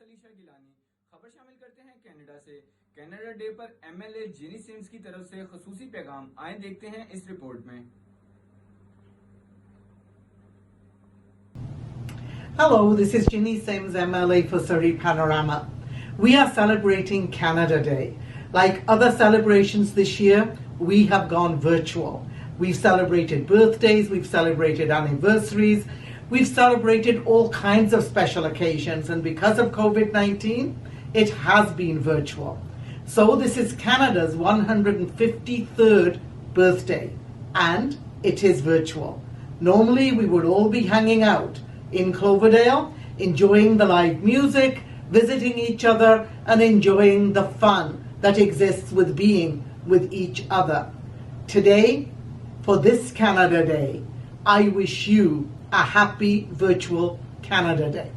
खबर शामिल करते हैं कनाडा से। कनाडा डे पर एमएलए जन्नी की तरफ से खसूसी पैगाम, आए देखते हैं इस रिपोर्ट में। Hello, this is Jenney, MLA for Surrey Panorama. We are celebrating Canada Day. Like other celebrations this year, we have gone virtual. We've celebrated birthdays, we've celebrated anniversaries, we've celebrated all kinds of special occasions, and because of COVID-19, it has been virtual. So this is Canada's 153rd birthday, and it is virtual. Normally we would all be hanging out in Cloverdale, enjoying the live music, visiting each other, and enjoying the fun that exists with being with each other. Today, for this Canada Day, I wish you a happy virtual Canada Day.